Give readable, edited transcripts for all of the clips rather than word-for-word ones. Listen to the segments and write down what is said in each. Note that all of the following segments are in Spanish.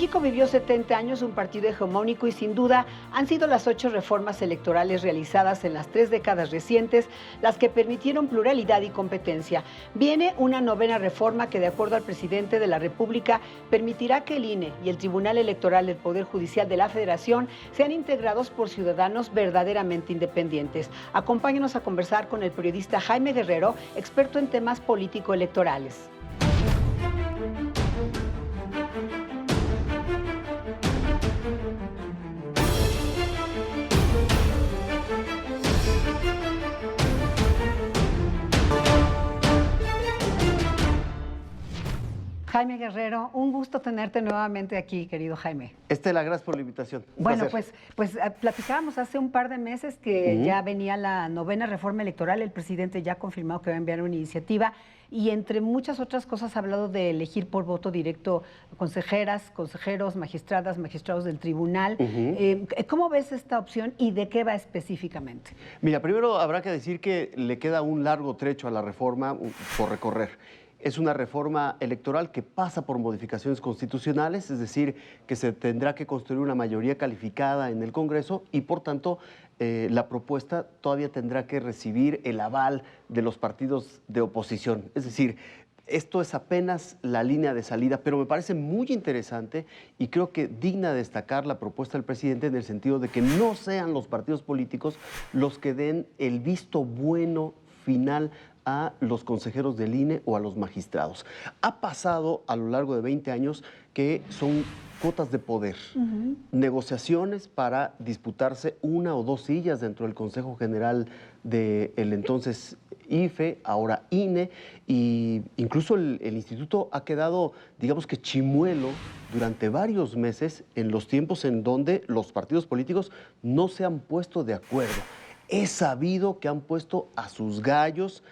México vivió 70 años un partido hegemónico y sin duda han sido las 8 reformas electorales realizadas en las 3 décadas recientes las que permitieron pluralidad y competencia. Viene una 9ª reforma que, de acuerdo al presidente de la República, permitirá que el INE y el Tribunal Electoral del Poder Judicial de la Federación sean integrados por ciudadanos verdaderamente independientes. Acompáñenos a conversar con el periodista Jaime Guerrero, experto en temas político-electorales. Jaime Guerrero, un gusto tenerte nuevamente aquí, querido Jaime. Estela, gracias por la invitación. Bueno, pues platicábamos hace un par de meses que ya venía la 9ª reforma electoral, el presidente ya ha confirmado que va a enviar una iniciativa y entre muchas otras cosas ha hablado de elegir por voto directo consejeras, consejeros, magistradas, magistrados del tribunal. ¿Cómo ves esta opción y de qué va específicamente? Mira, primero habrá que decir que le queda un largo trecho a la reforma por recorrer. Es una reforma electoral que pasa por modificaciones constitucionales, es decir, que se tendrá que construir una mayoría calificada en el Congreso y, por tanto, la propuesta todavía tendrá que recibir el aval de los partidos de oposición. Es decir, esto es apenas la línea de salida, pero me parece muy interesante y creo que digna de destacar la propuesta del presidente en el sentido de que no sean los partidos políticos los que den el visto bueno final a los consejeros del INE o a los magistrados. Ha pasado a lo largo de 20 años que son cuotas de poder, negociaciones para disputarse 1 o 2 sillas dentro del Consejo General del entonces IFE, ahora INE, y incluso el instituto ha quedado, digamos que chimuelo durante varios meses en los tiempos en donde los partidos políticos no se han puesto de acuerdo. Es sabido que han puesto a sus gallos,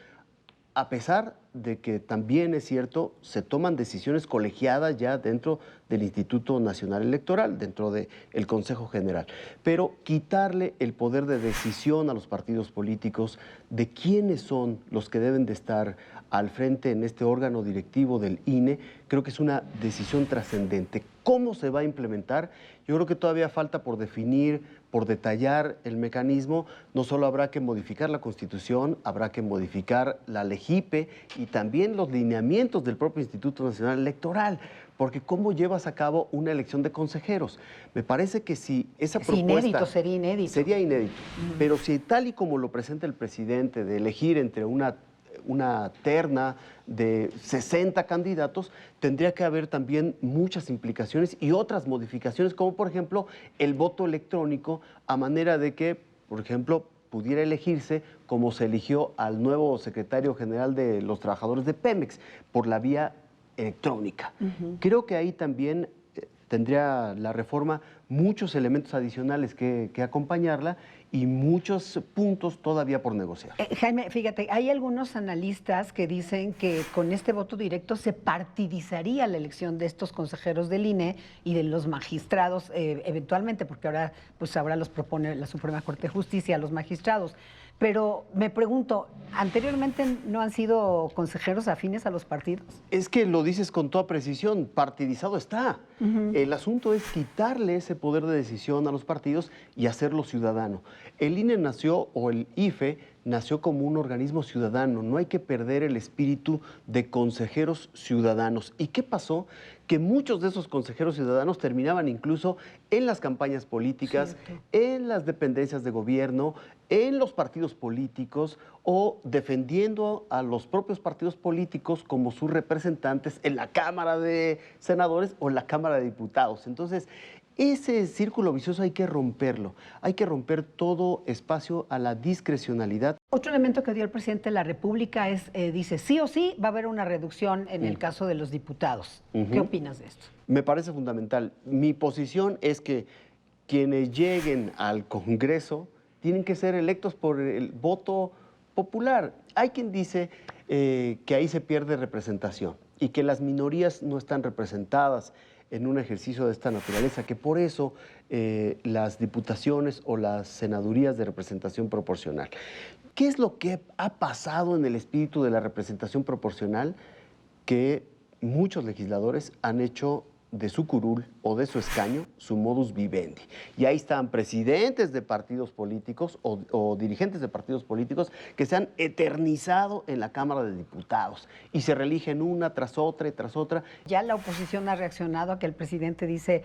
a pesar de que también es cierto, se toman decisiones colegiadas ya dentro del Instituto Nacional Electoral, dentro del Consejo General. Pero quitarle el poder de decisión a los partidos políticos de quiénes son los que deben de estar al frente en este órgano directivo del INE, creo que es una decisión trascendente. ¿Cómo se va a implementar? Yo creo que todavía falta por definir, por detallar el mecanismo. No solo habrá que modificar la Constitución, habrá que modificar la LEGIPE y también los lineamientos del propio Instituto Nacional Electoral, porque ¿cómo llevas a cabo una elección de consejeros? Me parece que si esa propuesta... Sería inédito. Sería inédito, pero si tal y como lo presenta el presidente, de elegir entre una terna de 60 candidatos, tendría que haber también muchas implicaciones y otras modificaciones, como por ejemplo el voto electrónico, a manera de que, por ejemplo, pudiera elegirse como se eligió al nuevo secretario general de los trabajadores de Pemex, por la vía electrónica. Creo que ahí también tendría la reforma muchos elementos adicionales que acompañarla y muchos puntos todavía por negociar. Jaime, fíjate, hay algunos analistas que dicen que con este voto directo se partidizaría la elección de estos consejeros del INE y de los magistrados eventualmente, porque ahora los propone la Suprema Corte de Justicia a los magistrados. Pero me pregunto, ¿anteriormente no han sido consejeros afines a los partidos? Es que lo dices con toda precisión, partidizado está. El asunto es quitarle ese poder de decisión a los partidos y hacerlo ciudadano. El INE nació, o el IFE, nació como un organismo ciudadano. No hay que perder el espíritu de consejeros ciudadanos. ¿Y qué pasó? Que muchos de esos consejeros ciudadanos terminaban incluso en las campañas políticas, en las dependencias de gobierno, en los partidos políticos o defendiendo a los propios partidos políticos como sus representantes en la Cámara de Senadores o en la Cámara de Diputados. Entonces, ese círculo vicioso hay que romperlo. Hay que romper todo espacio a la discrecionalidad. Otro elemento que dio el presidente de la República es, dice, sí o sí va a haber una reducción en el caso de los diputados. ¿Qué opinas de esto? Me parece fundamental. Mi posición es que quienes lleguen al Congreso tienen que ser electos por el voto popular. Hay quien dice que ahí se pierde representación y que las minorías no están representadas en un ejercicio de esta naturaleza, que por eso las diputaciones o las senadurías de representación proporcional. ¿Qué es lo que ha pasado en el espíritu de la representación proporcional? Que muchos legisladores han hecho de su curul o de su escaño su modus vivendi. Y ahí están presidentes de partidos políticos o dirigentes de partidos políticos que se han eternizado en la Cámara de Diputados y se reeligen una tras otra y tras otra. Ya la oposición ha reaccionado a que el presidente dice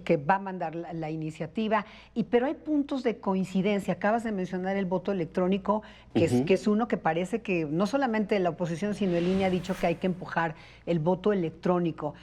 que va a mandar la iniciativa, pero hay puntos de coincidencia. Acabas de mencionar el voto electrónico, que es uno que parece que no solamente la oposición, sino el INE ha dicho que hay que empujar el voto electrónico.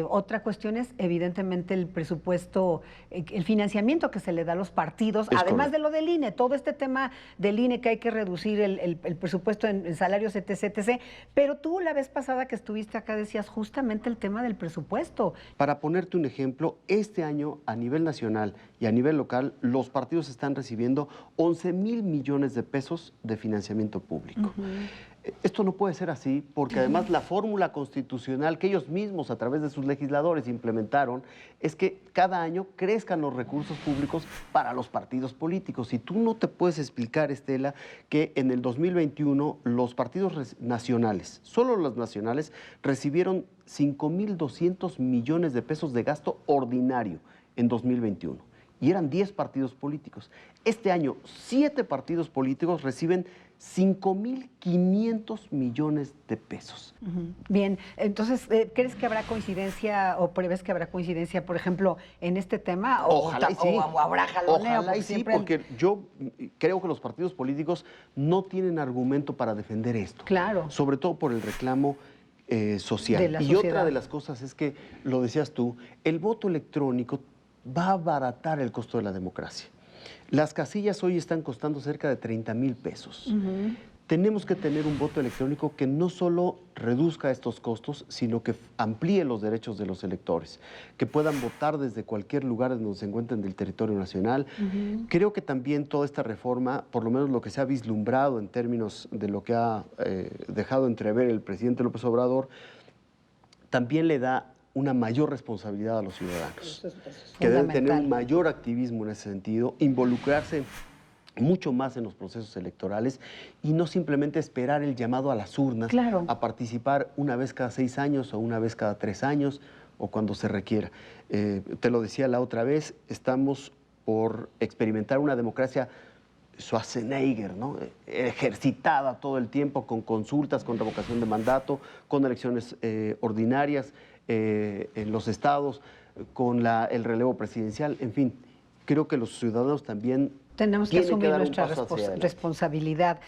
Otra cuestión es, evidentemente, el presupuesto, el financiamiento que se le da a los partidos, además de lo del INE, todo este tema del INE que hay que reducir el presupuesto en salarios, etc. Pero tú la vez pasada que estuviste acá decías justamente el tema del presupuesto. Para ponerte un ejemplo, este año a nivel nacional y a nivel local, los partidos están recibiendo 11,000 millones de pesos de financiamiento público. Esto no puede ser así porque además la fórmula constitucional que ellos mismos a través de sus legisladores implementaron es que cada año crezcan los recursos públicos para los partidos políticos. Y tú no te puedes explicar, Estela, que en el 2021 los partidos nacionales, solo los nacionales, recibieron 5,200 millones de pesos de gasto ordinario en 2021. Y eran 10 partidos políticos. Este año, 7 partidos políticos reciben 5,500 millones de pesos. Bien, entonces, ¿crees que habrá coincidencia o prevés que habrá coincidencia, por ejemplo, en este tema? Ojalá y sí. O habrá jaloneo. Ojalá y sí, porque yo creo que los partidos políticos no tienen argumento para defender esto. Claro. Sobre todo por el reclamo social. De la y sociedad. otra de las cosas es que, lo decías tú, el voto electrónico va a abaratar el costo de la democracia. Las casillas hoy están costando cerca de 30,000 pesos. Tenemos que tener un voto electrónico que no solo reduzca estos costos, sino que amplíe los derechos de los electores, que puedan votar desde cualquier lugar donde se encuentren del territorio nacional. Creo que también toda esta reforma, por lo menos lo que se ha vislumbrado en términos de lo que ha dejado entrever el presidente López Obrador, también le da una mayor responsabilidad a los ciudadanos, que deben tener un mayor activismo en ese sentido, involucrarse mucho más en los procesos electorales y no simplemente esperar el llamado a las urnas a participar una vez cada 6 años o una vez cada 3 años o cuando se requiera. Te lo decía la otra vez, estamos por experimentar una democracia Schwarzenegger, ¿no? Ejercitada todo el tiempo con consultas, con revocación de mandato, con elecciones ordinarias en los estados, con el relevo presidencial, en fin, creo que los ciudadanos también tenemos que asumir nuestra responsabilidad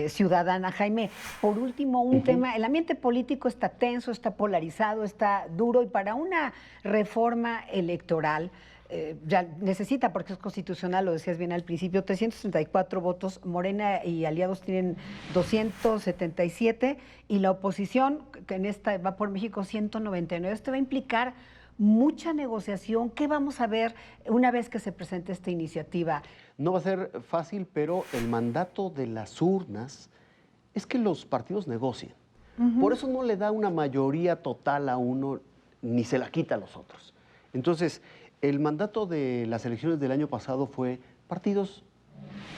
ciudadana. Jaime, por último, un tema, el ambiente político está tenso, está polarizado, está duro, y para una reforma electoral ya necesita, porque es constitucional, lo decías bien al principio, 334 votos, Morena y aliados tienen 277, y la oposición, que en esta va por México, 199. Esto va a implicar mucha negociación. ¿Qué vamos a ver una vez que se presente esta iniciativa? No va a ser fácil, pero el mandato de las urnas es que los partidos negocien. Por eso no le da una mayoría total a uno, ni se la quita a los otros. Entonces, el mandato de las elecciones del año pasado fue: partidos,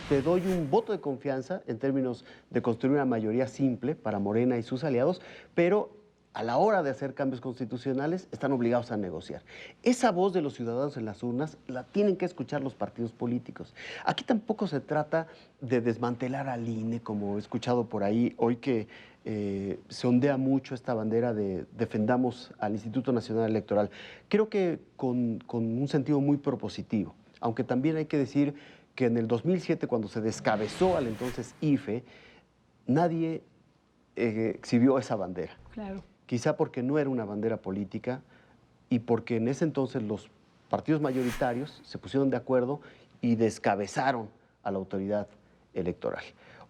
te doy un voto de confianza en términos de construir una mayoría simple para Morena y sus aliados, pero a la hora de hacer cambios constitucionales están obligados a negociar. Esa voz de los ciudadanos en las urnas la tienen que escuchar los partidos políticos. Aquí tampoco se trata de desmantelar al INE, como he escuchado por ahí hoy, que se ondea mucho esta bandera de defendamos al Instituto Nacional Electoral. Creo que con un sentido muy propositivo, aunque también hay que decir que en el 2007, cuando se descabezó al entonces IFE, nadie exhibió esa bandera. Claro. Quizá porque no era una bandera política y porque en ese entonces los partidos mayoritarios se pusieron de acuerdo y descabezaron a la autoridad electoral.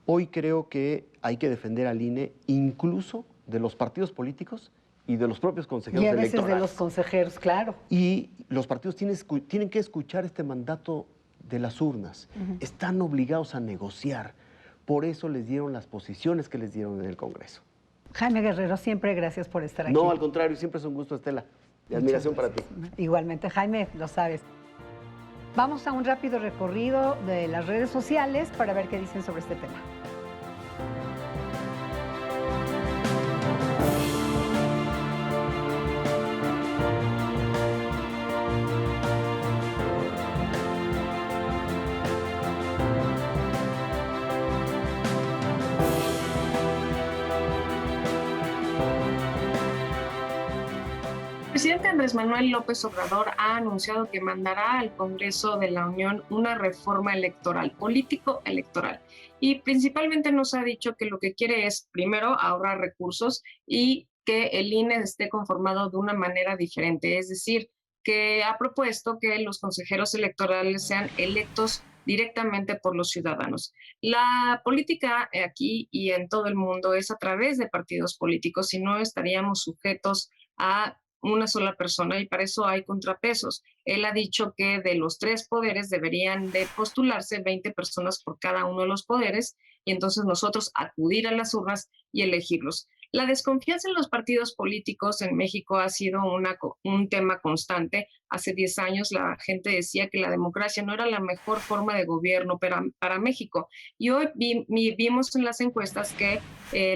Hoy creo que hay que defender al INE incluso de los partidos políticos y de los propios consejeros electorales. Y a veces de los consejeros, claro. Y los partidos tienen que escuchar este mandato de las urnas. Están obligados a negociar. Por eso les dieron las posiciones que les dieron en el Congreso. Jaime Guerrero, siempre gracias por estar aquí. No, al contrario, siempre es un gusto, Estela. Y admiración para ti. Igualmente, Jaime, lo sabes. Vamos a un rápido recorrido de las redes sociales para ver qué dicen sobre este tema. presidente Andrés Manuel López Obrador ha anunciado que mandará al Congreso de la Unión una reforma electoral, político-electoral. Y principalmente nos ha dicho que lo que quiere es, primero, ahorrar recursos y que el INE esté conformado de una manera diferente. Es decir, que ha propuesto que los consejeros electorales sean electos directamente por los ciudadanos. La política aquí y en todo el mundo es a través de partidos políticos, si no estaríamos sujetos a una sola persona y para eso hay contrapesos. Él ha dicho que de los 3 poderes deberían de postularse 20 personas por cada uno de los poderes y entonces nosotros acudir a las urnas y elegirlos. La desconfianza en los partidos políticos en México ha sido un tema constante. Hace 10 años la gente decía que la democracia no era la mejor forma de gobierno para México. Y hoy vimos en las encuestas que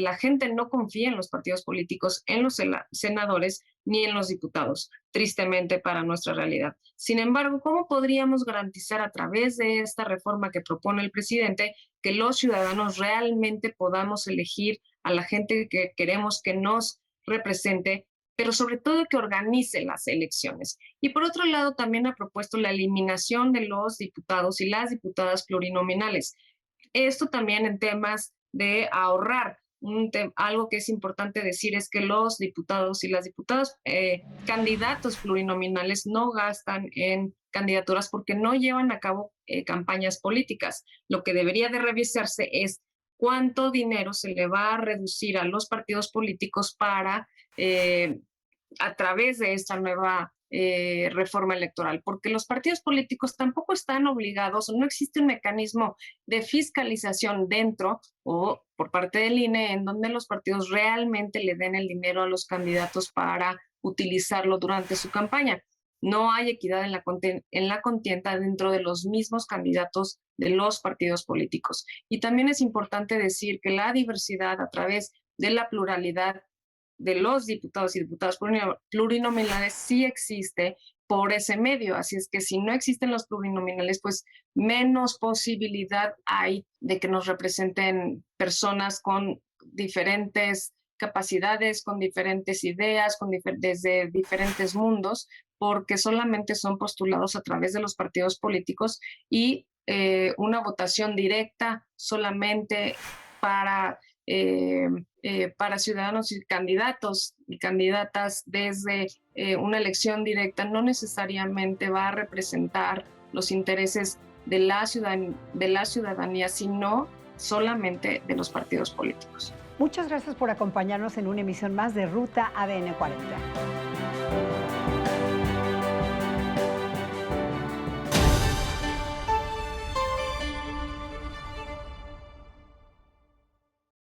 la gente no confía en los partidos políticos, en los senadores ni en los diputados, tristemente para nuestra realidad. Sin embargo, ¿cómo podríamos garantizar a través de esta reforma que propone el presidente que los ciudadanos realmente podamos elegir a la gente que queremos que nos represente, pero sobre todo que organice las elecciones? Y por otro lado, también ha propuesto la eliminación de los diputados y las diputadas plurinominales. Esto también en temas de ahorrar. Algo que es importante decir es que los diputados y las diputadas candidatos plurinominales no gastan en candidaturas porque no llevan a cabo campañas políticas. Lo que debería de revisarse es cuánto dinero se le va a reducir a los partidos políticos para a través de esta nueva reforma electoral, porque los partidos políticos tampoco están obligados, no existe un mecanismo de fiscalización dentro o por parte del INE en donde los partidos realmente le den el dinero a los candidatos para utilizarlo durante su campaña. No hay equidad en la contienda dentro de los mismos candidatos de los partidos políticos. Y también es importante decir que la diversidad a través de la pluralidad de los diputados y diputadas plurinominales sí existe por ese medio. Así es que si no existen los plurinominales, pues menos posibilidad hay de que nos representen personas con diferentes capacidades, con diferentes ideas, desde diferentes mundos, porque solamente son postulados a través de los partidos políticos y una votación directa solamente para ciudadanos y candidatos y candidatas desde una elección directa no necesariamente va a representar los intereses de la ciudadanía, sino solamente de los partidos políticos. Muchas gracias por acompañarnos en una emisión más de Ruta ADN 40.